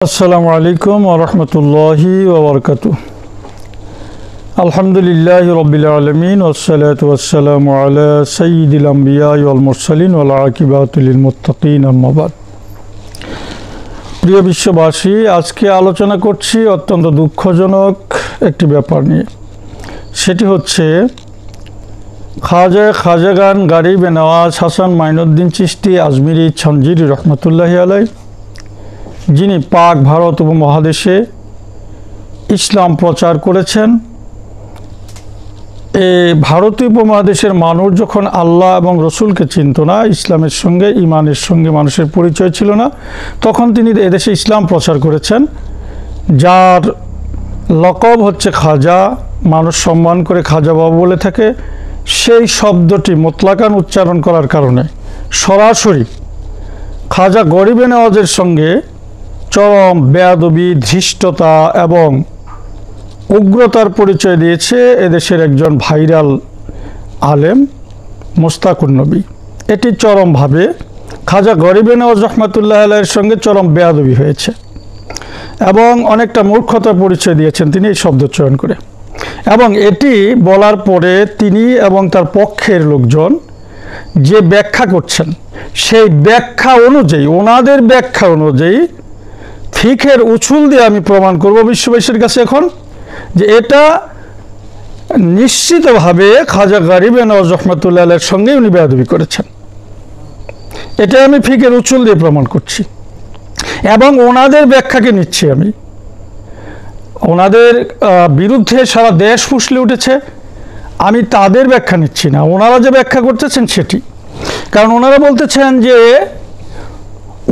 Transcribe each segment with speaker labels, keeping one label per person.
Speaker 1: আসসালামু আলাইকুম ওয়া রাহমাতুল্লাহি ওয়া বারাকাতুহু। আলহামদুলিল্লাহি রাব্বিল আলামিন ওয়াসসালাতু ওয়াসসালামু আলা সাইয়্যিদিল আমবিয়া ওয়াল মুরসালিন ওয়াল আকিবাতু লিল মুত্তাকিন, আম্মা বাদ। প্রিয় বিশ্ববাসী, আজকে আলোচনা করছি অত্যন্ত দুঃখজনক একটি ব্যাপার নিয়ে। সেটি হচ্ছে খাজাগান গারিবে নওয়াজ হাসান মাইনুদ্দিন চিশতি আজমিরি ছঞ্জিরি রহমতুল্লাহি আলাইহি, যিনি পাক ভারত উপমহাদেশে ইসলাম প্রচার করেছেন। এই ভারতীয় উপমহাদেশের মানুষ যখন আল্লাহ এবং রসুলকে চিনত না, ইসলামের সঙ্গে ইমানের সঙ্গে মানুষের পরিচয় ছিল না, তখন তিনি এদেশে ইসলাম প্রচার করেছেন, যার লকব হচ্ছে খাজা। মানুষ সম্মান করে খাজা বাবা বলে থাকে। সেই শব্দটি মোতলাকান উচ্চারণ করার কারণে সরাসরি খাজা গরিবে নওয়াজের সঙ্গে চরম বেয়াদবি, ধৃষ্টতা এবং উগ্রতার পরিচয় দিয়েছে এদেশের একজন ভাইরাল আলেম মুস্তাকুন নবী। এটি চরমভাবে খাজা গরিবে নওয়াজ রহমতুল্লাহ আলাইহির সঙ্গে চরম বেয়াদবি হয়েছে এবং অনেকটা মূর্খতার পরিচয় দিয়েছেন তিনি এই শব্দ চয়ন করে। এবং এটি বলার পরে তিনি এবং তার পক্ষের লোকজন যে ব্যাখ্যা করছেন, সেই ব্যাখ্যা অনুযায়ী, ওনাদের ব্যাখ্যা অনুযায়ী ফিকের উছুল দিয়ে আমি প্রমাণ করব বিশ্ববাসীর কাছে এখন যে এটা নিশ্চিতভাবে খাজা গরিবে নওয়াজ রহমতুল্লাহ আলাইহির সঙ্গে উনি বেয়াদবি করেছেন। এটা আমি ফিকের উছুল দিয়ে প্রমাণ করছি এবং ওনাদের ব্যাখ্যাকে নিচ্ছি। আমি ওনাদের বিরুদ্ধে সারা দেশ ফুসলে উঠেছে, আমি তাদের ব্যাখ্যা নিচ্ছি না, ওনারা যে ব্যাখ্যা করতেছেন সেটি। কারণ ওনারা বলতেছেন যে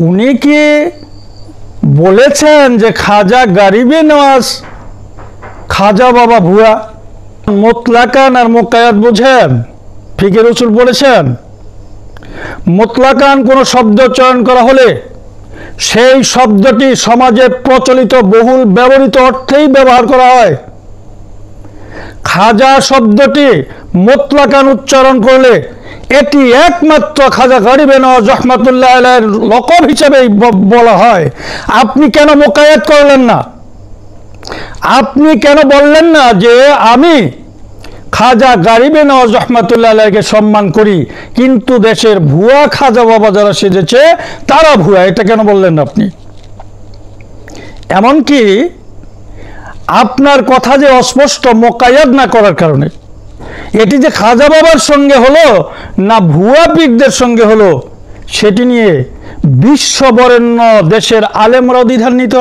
Speaker 1: উনি কি বলেছেন যে খাজা গরিবে নওয়াজ খাজা বাবা ভুয়া। মোতলাকান আর মোকায়াত বোঝেন? ফিকের উসুল বলেছেন মোতলাকান কোনো শব্দ চয়ন করা হলে সেই শব্দটি সমাজে প্রচলিত বহুল ব্যবহৃত অর্থেই ব্যবহার করা হয়। খাজা শব্দটি মোতলাকান উচ্চারণ করলে এটি একমাত্র খাজা গরিবে নওয়াজ রহমতুল্লাহ আলাইহির লকব হিসেবেই বলা হয়। আপনি কেন মোকায়াত করলেন না? আপনি কেন বললেন না যে আমি খাজা গরিবে নওয়াজ রহমতুল্লাহ আলাইহিকে সম্মান করি, কিন্তু দেশের ভুয়া খাজা বাবা যারা সেজেছে তারা ভুয়া? এটা কেন বললেন না আপনি? এমনকি আপনার কথা যে অস্পষ্ট মোকায়াত না করার কারণে এটি যে খাজা বাবার সঙ্গে হলো না ভুয়া পীরদের সঙ্গে হলো, সেটি নিয়ে বিশ্ববরেণ্য দেশের আলেমরাও দ্বিধান্বিত।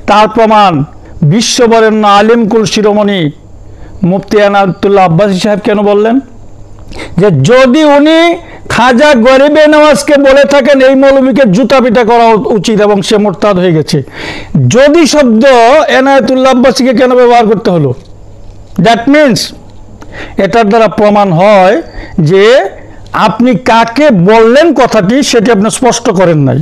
Speaker 1: তার প্রমাণ বিশ্ববরেণ্য আলেমকুল শিরোমণি মুফতি এনায়েতুল্লাহ আব্বাসী সাহেব কেন বললেন যে যদি উনি খাজা গরিবে নওয়াজকে বলে থাকেন এই মৌলবীকে জুতা পিটা করা উচিত এবং সে মোরতাদ হয়ে গেছে, যদি শব্দ এনায়েতুল্লাহ আব্বাসীকে কেন ব্যবহার করতে হলো? দ্যাট মিনস এটার দ্বারা প্রমাণ হয় যে আপনি কাকে বললেন কথাটি সেটি আপনি স্পষ্ট করেন নাই।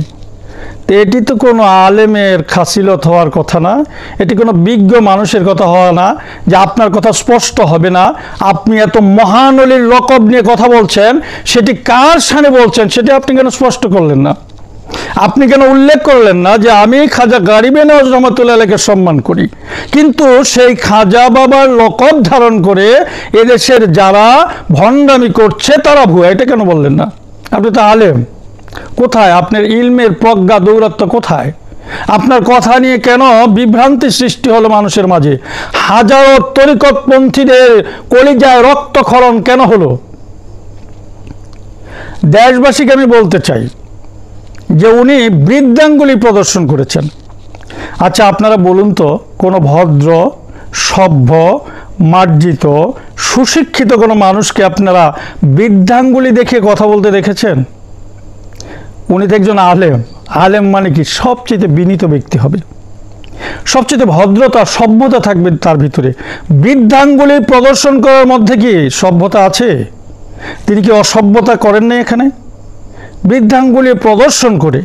Speaker 1: তো এটি তো কোনো আলেমের খাসিলত হওয়ার কথা না, এটি কোনো বিজ্ঞ মানুষের কথা হওয়া না যে আপনার কথা স্পষ্ট হবে না। আপনি এত মহান অলির লকব নিয়ে কথা বলছেন, সেটি কার শানে বলছেন সেটি আপনি কেন স্পষ্ট করলেন না? আপনি কেন উল্লেখ করলেন না যে আমি খাজা গরিবে নওয়াজ রহমতুল্লাহ আলাইহিকে সম্মান করি, কিন্তু সেই খাজা বাবার লকব ধারণ করে এদেশের যারা ভণ্ডামি করছে তারা ভুয়া? এটা কেন বললেন না? আপনি তো আলেম, কোথায় আপনার ইলমের প্রজ্ঞা দৌরাত্ম্য কোথায়? আপনার কথা নিয়ে কেন বিভ্রান্তি সৃষ্টি হলো মানুষের মাঝে? হাজারো তরিকতপন্থীদের কলিজায় রক্তক্ষরণ কেন হলো? দেশবাসীকে আমি বলতে চাই যে উনি বৃদ্ধাঙ্গুলি প্রদর্শন করেছেন। আচ্ছা আপনারা বলুন তো, কোনো ভদ্র, সভ্য, মার্জিত, সুশিক্ষিত কোনো মানুষকে আপনারা বৃদ্ধাঙ্গুলি দেখে কথা বলতে দেখেছেন? উনি তো একজন আলেম। আলেম মানে কি? সবচেয়ে বিনীত ব্যক্তি হবে, সবচেয়ে ভদ্রতা, সভ্যতা থাকবে তার ভিতরে। বৃদ্ধাঙ্গুলি প্রদর্শন করার মধ্যে কি সভ্যতা আছে? তিনি কি অসভ্যতা করেন নাই? এখানে বৃদ্ধাঙ্গুলি প্রদর্শন করে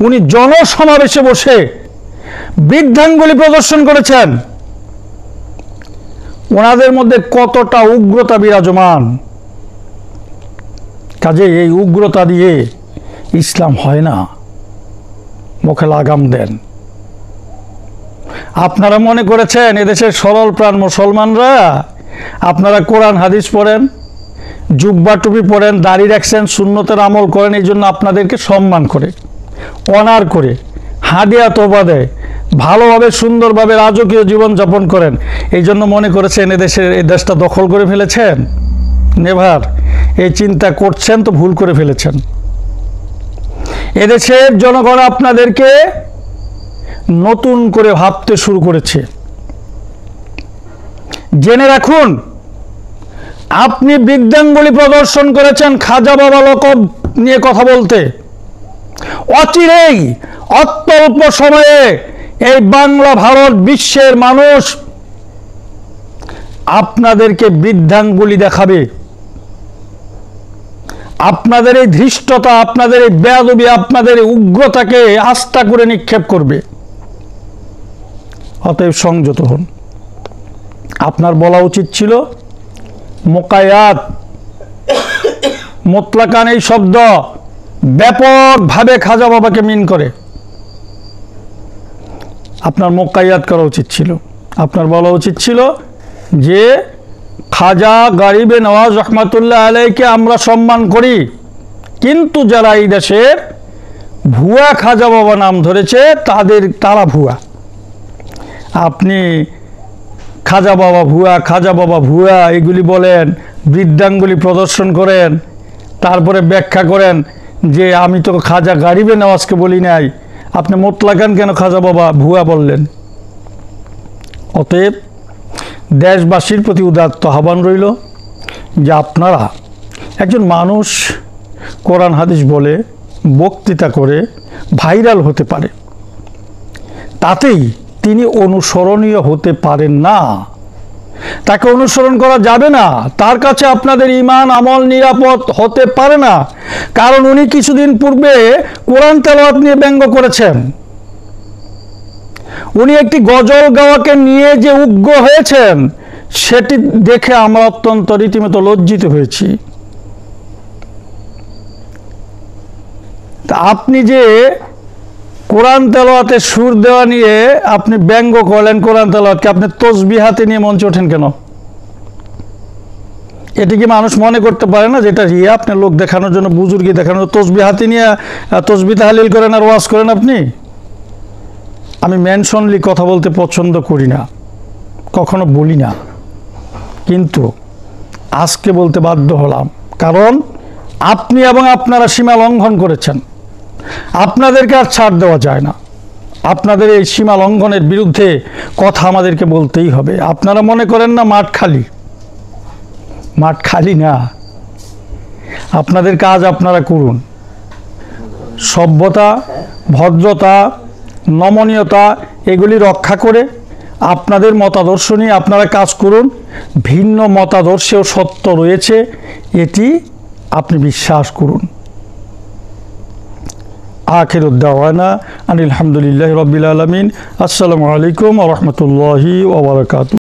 Speaker 1: উনি জনসমাবেশে বসে বৃদ্ধাঙ্গুলি প্রদর্শন করেছেন। ওনাদের মধ্যে কতটা উগ্রতা বিরাজমান! কাজে এই উগ্রতা দিয়ে ইসলাম হয় না, মুখে লাগাম দেন। আপনারা মনে করেছেন এদেশের সরল প্রাণ মুসলমানরা আপনারা কোরআন হাদিস পড়েন, জুব্বা টুপি পড়েন, দাড়ি রাখছেন, সুন্নতের আমল করেন, এই জন্য আপনাদেরকে সম্মান করে, অনার করে, হাদিয়া তোবা দেয়, ভালোভাবে সুন্দরভাবে রাজকীয় জীবনযাপন করেন, এই জন্য মনে করেছেন এই দেশটা দখল করে ফেলেছেন? নেভার। এই চিন্তা করছেন তো ভুল করে ফেলেছেন। এদেশের জনগণ আপনাদেরকে নতুন করে ভাবতে শুরু করেছে। জেনে রাখুন, আপনি বৃদ্ধাঙ্গুলি প্রদর্শন করেছেন খাজা বাবা লকব নিয়ে কথা বলতে। অচিরেই অত্যল্প সময়ে এই বাংলা, ভারত, বিশ্বের মানুষ আপনাদেরকে বৃদ্ধাঙ্গুলি দেখাবে। আপনাদের এই ধৃষ্টতা, আপনাদের এই বেয়াদবি, আপনাদের এই উগ্রতাকে আস্থা করে নিক্ষেপ করবে। অতএব সংযত হন। আপনার বলা উচিত ছিল মোকায়াত, মুতলাকান এই শব্দ ব্যাপকভাবে খাজা বাবাকে মিন করে। আপনার মোকায়াত করা উচিত ছিল। আপনার বলা উচিত ছিল যে খাজা গরিবে নওয়াজ রহমাতুল্লাহ আলাইকে আমরা সম্মান করি, কিন্তু যারা এই দেশের ভুয়া খাজা বাবা নাম ধরেছে তারা ভুয়া। আপনি খাজা বাবা ভুয়া, খাজা বাবা ভুয়া এগুলি বলেন, বৃদ্ধাঙ্গুলি প্রদর্শন করেন, তারপরে ব্যাখ্যা করেন যে আমি তো খাজা গরিবে নওয়াজকে বলি নাই, আপনি মোতলাকান কেন খাজা বাবা ভুয়া বললেন? অতএব দেশবাসীর প্রতি উদাত্ত আহ্বান রইল যে আপনারা, একজন মানুষ কোরআন হাদিস বলে বক্তৃতা করে ভাইরাল হতে পারে, তাতেই তিনি অনুসরণীয় হতে পারেন না। তাকে অনুসরণ করা যাবে না। তার কাছে আপনাদের ঈমান আমল নিরাপদ হতে পারে না, কারণ উনি কিছুদিন পূর্বে কোরআন তেলাওয়াত নিয়ে ব্যঙ্গ করেছেন। উনি একটি গজল গাওয়াকে নিয়ে যে উগ্র হয়েছেন, সেটি দেখে আমরা অত্যন্ত রীতিমতো লজ্জিত হয়েছি। তা আপনি যে কোরআন তেলাওয়াতে সুর দেওয়া নিয়ে আপনি ব্যঙ্গ করলেন, কোরআন তেলাওয়াতকে আপনি তসবিহ হাতে নিয়ে মঞ্চে ওঠেন কেন? এটি কি মানুষ মনে করতে পারে না যেটা রিয়া? আপনি লোক দেখানোর জন্য, বুজুর্গি দেখানোর, তসবিহ হাতে নিয়ে তসবিহ তাহলিল করেন আর ওয়াজ করেন আপনি? আমি মেনশনলি কথা বলতে পছন্দ করি না, কখনো বলি না, কিন্তু আজকে বলতে বাধ্য হলাম, কারণ আপনি এবং আপনারা সীমা লঙ্ঘন করেছেন। আপনাদেরকে আর ছাড় দেওয়া যায় না। আপনাদের এই সীমা লঙ্ঘনের বিরুদ্ধে কথা আমাদেরকে বলতেই হবে। আপনারা মনে করেন না মাঠ খালি? মাঠ খালি না। আপনাদের কাজ আপনারা করুন। সভ্যতা, ভদ্রতা, নমনীয়তা এগুলি রক্ষা করে আপনাদের মতাদর্শ নিয়ে আপনারা কাজ করুন। ভিন্ন মতাদর্শেও সত্য রয়েছে, এটি আপনি বিশ্বাস করুন। আখিরুদ দাওয়ানা আনিল হামদুলিল্লাহি রাব্বিল আলামিন। আসসালামু আলাইকুম ওয়া রাহমাতুল্লাহি ওয়া বারাকাতুহু।